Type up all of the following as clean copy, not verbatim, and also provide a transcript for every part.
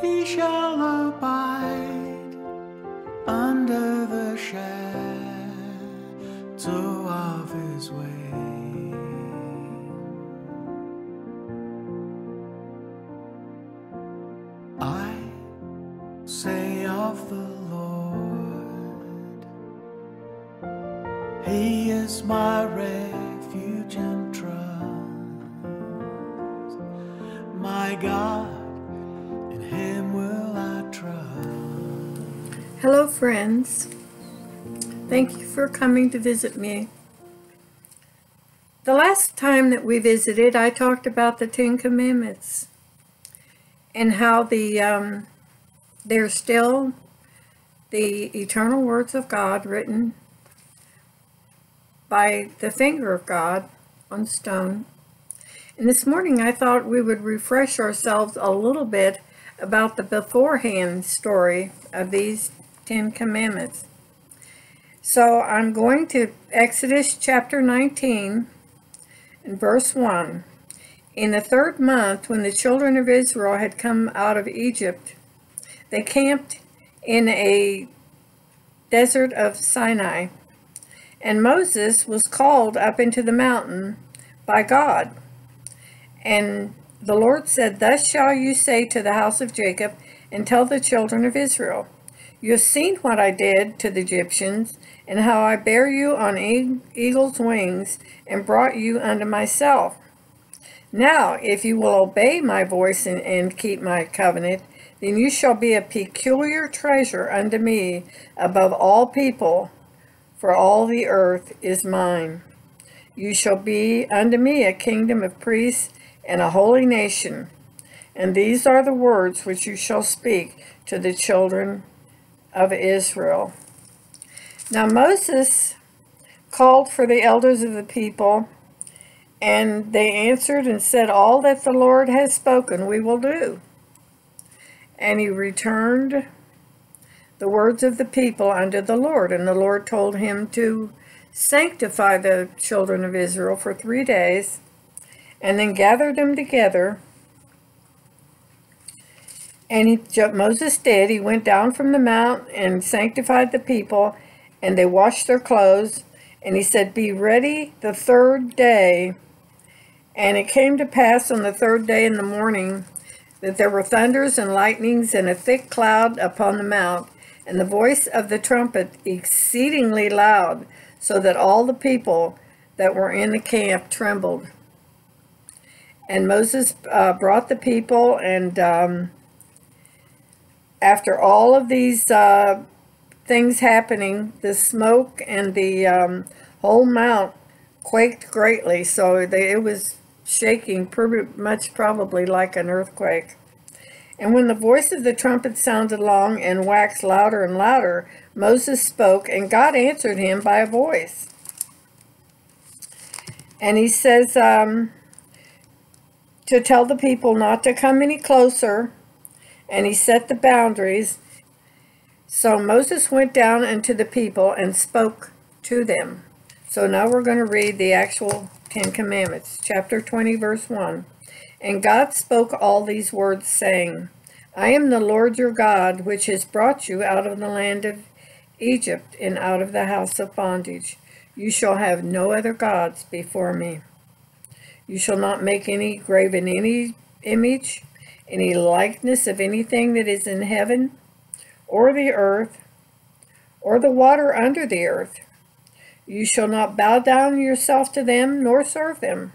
he shall abide under the shadow of his wing. I say of the Lord, he is my refuge and trust, my God, in him will I trust. Hello friends, thank you for coming to visit me. The last time that we visited, I talked about the Ten Commandments and how they're still the eternal words of God written by the finger of God on stone. And this morning I thought we would refresh ourselves a little bit about the beforehand story of these 10 Commandments. So I'm going to Exodus chapter 19 and verse 1. In the 3rd month, when the children of Israel had come out of Egypt, they camped in a desert of Sinai. And Moses was called up into the mountain by God. And the Lord said, "Thus shall you say to the house of Jacob, and tell the children of Israel, you have seen what I did to the Egyptians, and how I bare you on eagle's wings, and brought you unto myself. Now, if you will obey my voice and keep my covenant, then you shall be a peculiar treasure unto me above all people, for all the earth is mine. You shall be unto me a kingdom of priests and a holy nation. And these are the words which you shall speak to the children of Israel." Now Moses called for the elders of the people, and they answered and said, "All that the Lord has spoken we will do." And he returned the words of the people unto the Lord. And the Lord told him to sanctify the children of Israel for 3 days, and then gather them together. And Moses did. He went down from the mount and sanctified the people, and they washed their clothes. And he said, "Be ready the 3rd day." And it came to pass on the 3rd day in the morning that there were thunders and lightnings and a thick cloud upon the mount, and the voice of the trumpet exceedingly loud, so that all the people that were in the camp trembled. And Moses brought the people, and after all of these things happening, the smoke and the whole mount quaked greatly, so it was shaking pretty much probably like an earthquake. And when the voice of the trumpet sounded long and waxed louder and louder, Moses spoke, and God answered him by a voice. And he says to tell the people not to come any closer, and he set the boundaries. So Moses went down unto the people and spoke to them. So now we're going to read the actual 10 Commandments, chapter 20, verse 1. And God spoke all these words, saying, I am the Lord your God, which has brought you out of the land of Egypt and out of the house of bondage. You shall have no other gods before me. You shall not make any graven any image, any likeness of anything that is in heaven, or the earth, or the water under the earth. You shall not bow down yourself to them, nor serve them.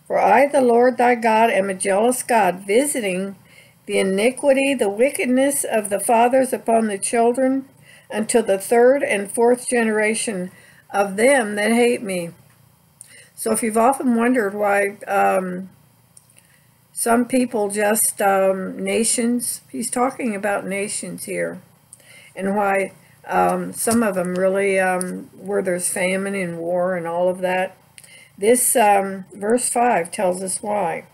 For I, the Lord thy God, am a jealous God, visiting the iniquity, the wickedness of the fathers upon the children, until the 3rd and 4th generation of them that hate me. So if you've often wondered why some people just, nations, he's talking about nations here, and why some of them really, where there's famine and war and all of that. This verse 5 tells us why.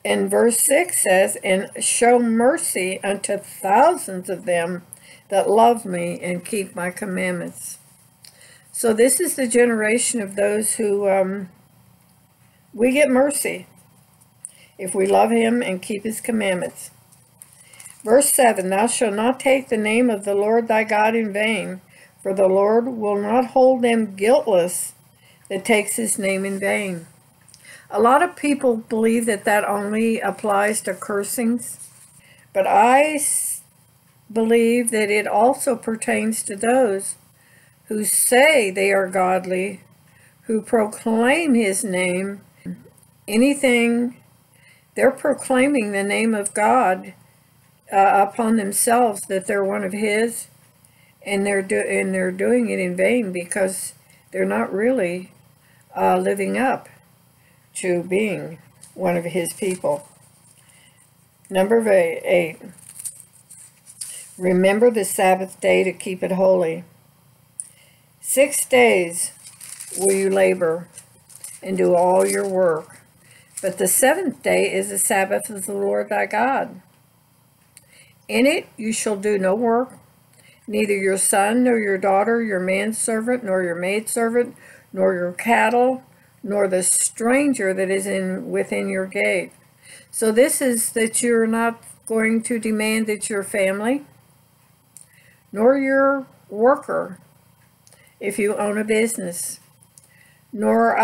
And verse 6 says, and show mercy unto thousands of them that love me and keep my commandments. So this is the generation of those who we get mercy if we love him and keep his commandments. Verse 7, thou shalt not take the name of the Lord thy God in vain, for the Lord will not hold them guiltless that takes his name in vain. A lot of people believe that that only applies to cursings, but I believe that it also pertains to those who say they are godly, who proclaim his name. Anything, they're proclaiming the name of God upon themselves, that they're one of his, and they're doing it in vain because they're not really living up to being one of his people. Number 8, remember the Sabbath day to keep it holy. 6 days will you labor and do all your work, but the 7th day is the Sabbath of the Lord thy God. In it you shall do no work, neither your son, nor your daughter, your manservant, nor your maidservant, nor your cattle, nor the stranger that is within your gate. So this is that you're not going to demand that your family, nor your worker, if you own a business, nor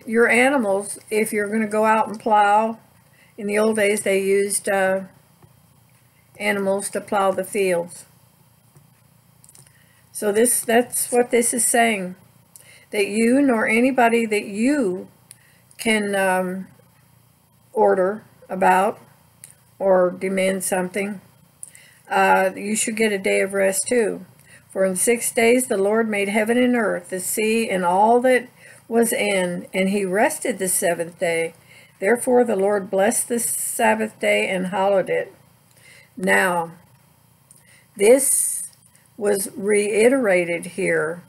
your animals, if you're going to go out and plow. In the old days, they used animals to plow the fields. So that's what this is saying, that you nor anybody that you can order about or demand something, you should get a day of rest too. For in 6 days the Lord made heaven and earth, the sea, and all that was in, and he rested the 7th day. Therefore the Lord blessed the Sabbath day and hallowed it. Now, this was reiterated here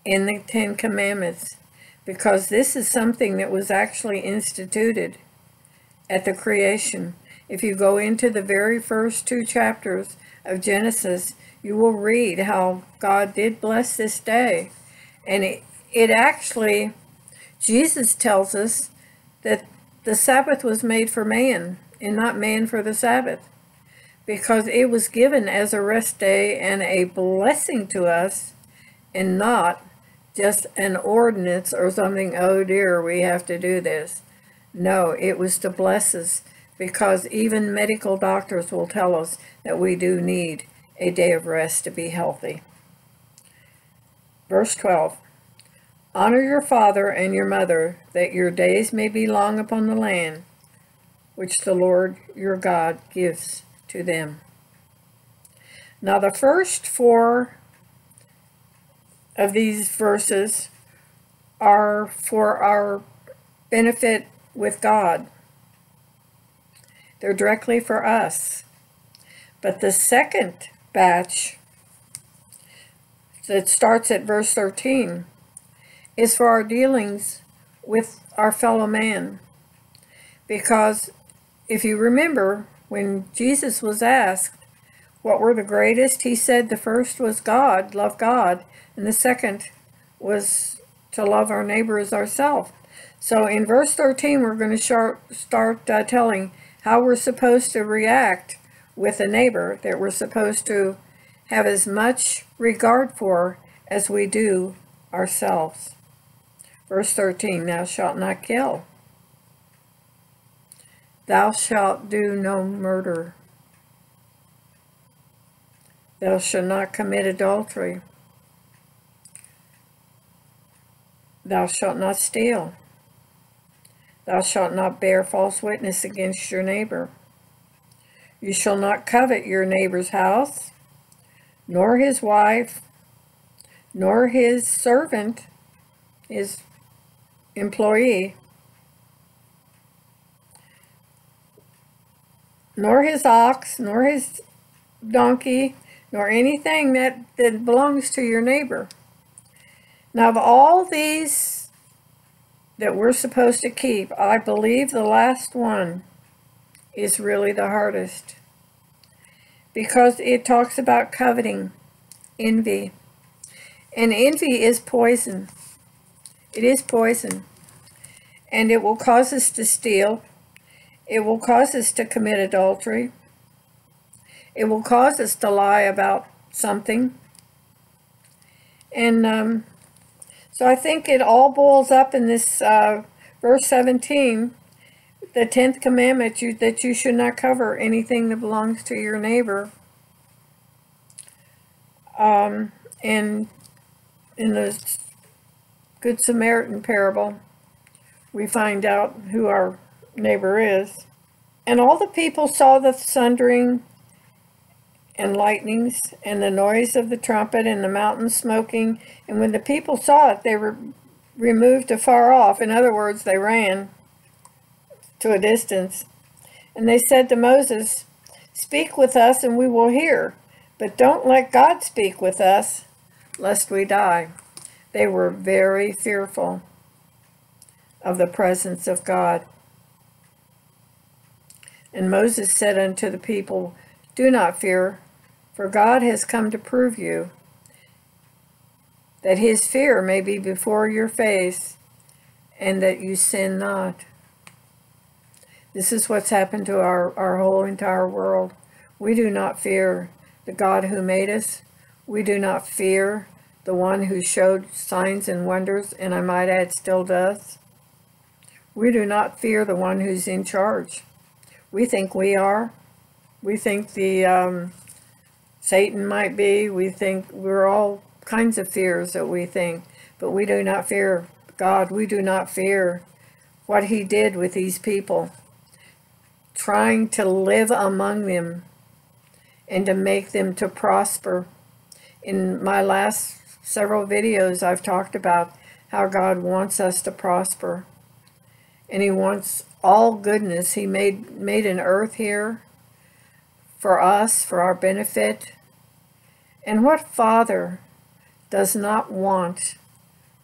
in the 10 Commandments, because this is something that was actually instituted at the creation. If you go into the very first 2 chapters of Genesis, you will read how God did bless this day. And it actually, Jesus tells us that the Sabbath was made for man and not man for the Sabbath, because it was given as a rest day and a blessing to us, and not just an ordinance or something, oh dear, we have to do this. No, it was to bless us, because even medical doctors will tell us that we do need a day of rest to be healthy. Verse 12, honor your father and your mother, that your days may be long upon the land which the Lord your God gives to them. Now the first 4 of these verses are for our benefit with God. They're directly for us. But the second batch that starts at verse 13 is for our dealings with our fellow man. Because if you remember, when Jesus was asked what were the greatest, he said the first was God, love God, and the second was to love our neighbor as ourselves. So in verse 13, we're going to start telling how we're supposed to react with a neighbor that we're supposed to have as much regard for as we do ourselves. Verse 13, thou shalt not kill. Thou shalt do no murder. Thou shalt not commit adultery. Thou shalt not steal. Thou shalt not bear false witness against your neighbor. You shall not covet your neighbor's house, nor his wife, nor his servant, his employee, nor his ox, nor his donkey, nor anything that belongs to your neighbor. Now, of all these that we're supposed to keep, I believe the last one is really the hardest, because it talks about coveting, envy. And envy is poison. It is poison. And it will cause us to steal. It will cause us to commit adultery. It will cause us to lie about something. And so I think it all boils up in this verse 17, the 10th commandment, that you should not cover anything that belongs to your neighbor. And in the Good Samaritan parable, we find out who our neighbor is. And all the people saw the thundering and lightnings and the noise of the trumpet and the mountain smoking. And when the people saw it, they were removed afar off. In other words, they ran to a distance. And they said to Moses, "Speak with us and we will hear, but don't let God speak with us, lest we die." They were very fearful of the presence of God. And Moses said unto the people, "Do not fear, for God has come to prove you, that his fear may be before your face, and that you sin not." This is what's happened to our whole entire world. We do not fear the God who made us. We do not fear the one who showed signs and wonders, and I might add, still does. We do not fear the one who's in charge. We think we are. We think the Satan might be. We think we're all kinds of fears that we think, but we do not fear God. We do not fear what he did with these people, trying to live among them and to make them to prosper. In my last several videos, I've talked about how God wants us to prosper, and he wants all goodness. He made an earth here for us, for our benefit. And what father does not want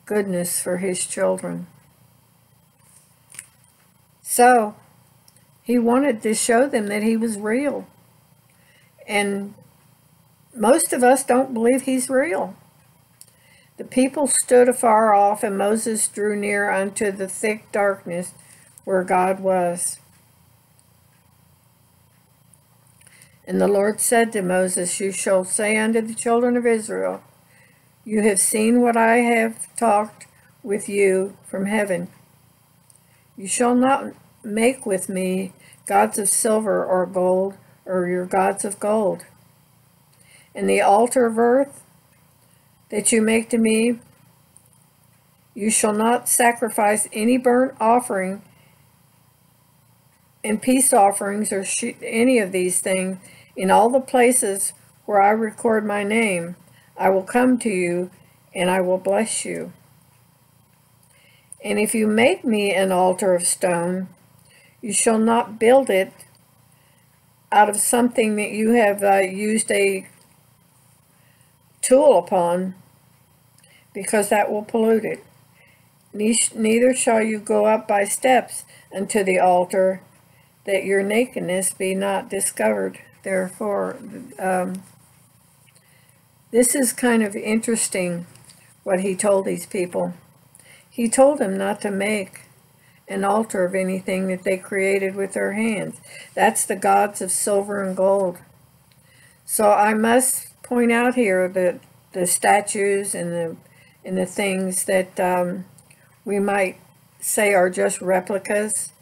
goodness for his children? So he wanted to show them that he was real. And most of us don't believe he's real. The people stood afar off, and Moses drew near unto the thick darkness where God was. And the Lord said to Moses, "You shall say unto the children of Israel, you have seen what I have talked with you from heaven. You shall not make with me gods of silver or gold, or your gods of gold. And the altar of earth that you make to me, you shall not sacrifice any burnt offering and peace offerings or any of these things. In all the places where I record my name, I will come to you and I will bless you. And if you make me an altar of stone, you shall not build it out of something that you have used a tool upon, because that will pollute it. Neither shall you go up by steps unto the altar, that your nakedness be not discovered. Therefore, this is kind of interesting what he told these people. He told them not to make an altar of anything that they created with their hands. That's the gods of silver and gold. So I must point out here that the statues and the things that we might say are just replicas,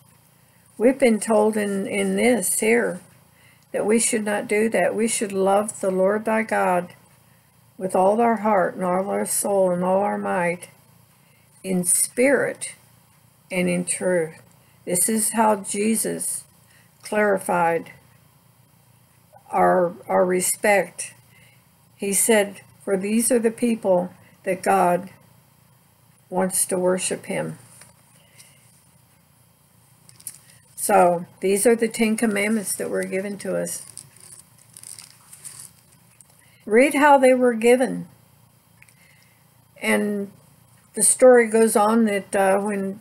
we've been told in this here that we should not do that. We should love the Lord thy God with all our heart and all our soul and all our might, in spirit and in truth. This is how Jesus clarified our respect. He said, for these are the people that God wants to worship him. So these are the 10 commandments that were given to us. Read how they were given. And the story goes on that when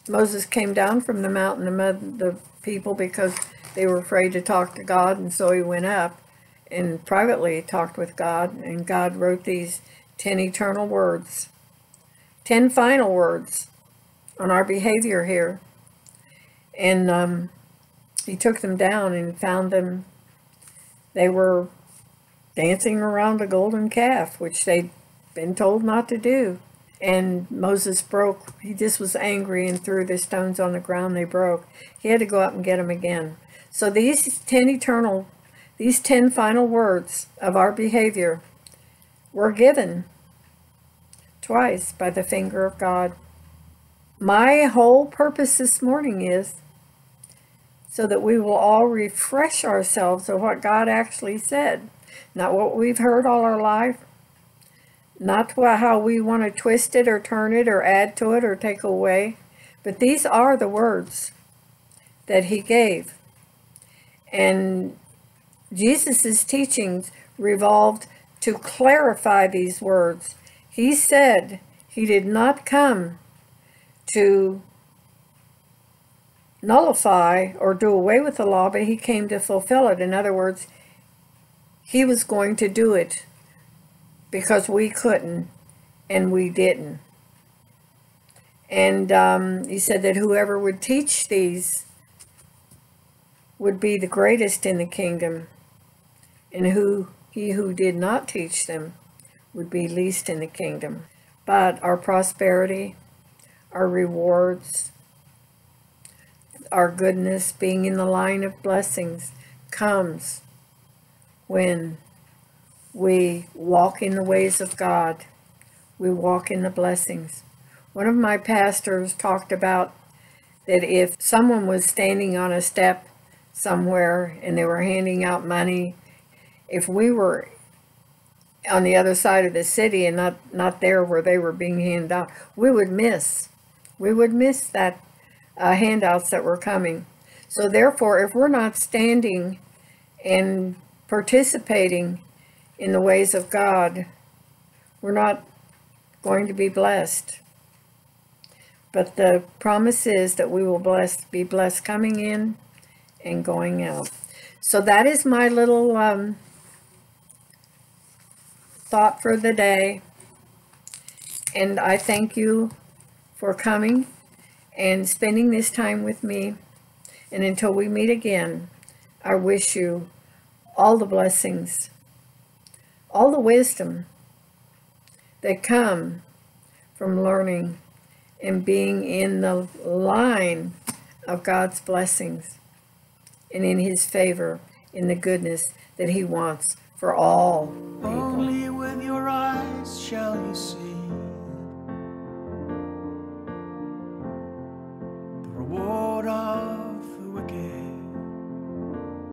Moses came down from the mountain among the people, because they were afraid to talk to God, and so he went up and privately talked with God, and God wrote these 10 eternal words, 10 final words on our behavior here. And he took them down and found them They were dancing around a golden calf, which they'd been told not to do. And Moses he just was angry and threw the stones on the ground. They broke. He had to go up and get them again. So these 10 final words of our behavior were given twice by the finger of God. My whole purpose this morning is so that we will all refresh ourselves of what God actually said. Not what we've heard all our life, not how we want to twist it or turn it or add to it or take away, but these are the words that he gave. And Jesus' teachings revolved to clarify these words. He said he did not come to nullify or do away with the law, but he came to fulfill it. In other words, he was going to do it because we couldn't and we didn't. And he said that whoever would teach these would be the greatest in the kingdom, and he who did not teach them would be least in the kingdom. But our prosperity, our rewards, our goodness, being in the line of blessings, comes when we walk in the ways of God. We walk in the blessings. One of my pastors talked about that if someone was standing on a step somewhere and they were handing out money, if we were on the other side of the city and not there where they were being handed out, we would miss that handouts that were coming. So therefore, if we're not standing and participating in the ways of God, we're not going to be blessed. But the promise is that we will be blessed coming in and going out. So that is my little thought for the day. And I thank you for coming and spending this time with me. And until we meet again, I wish you all the blessings, all the wisdom that come from learning and being in the line of God's blessings and in his favor, in the goodness that he wants for all.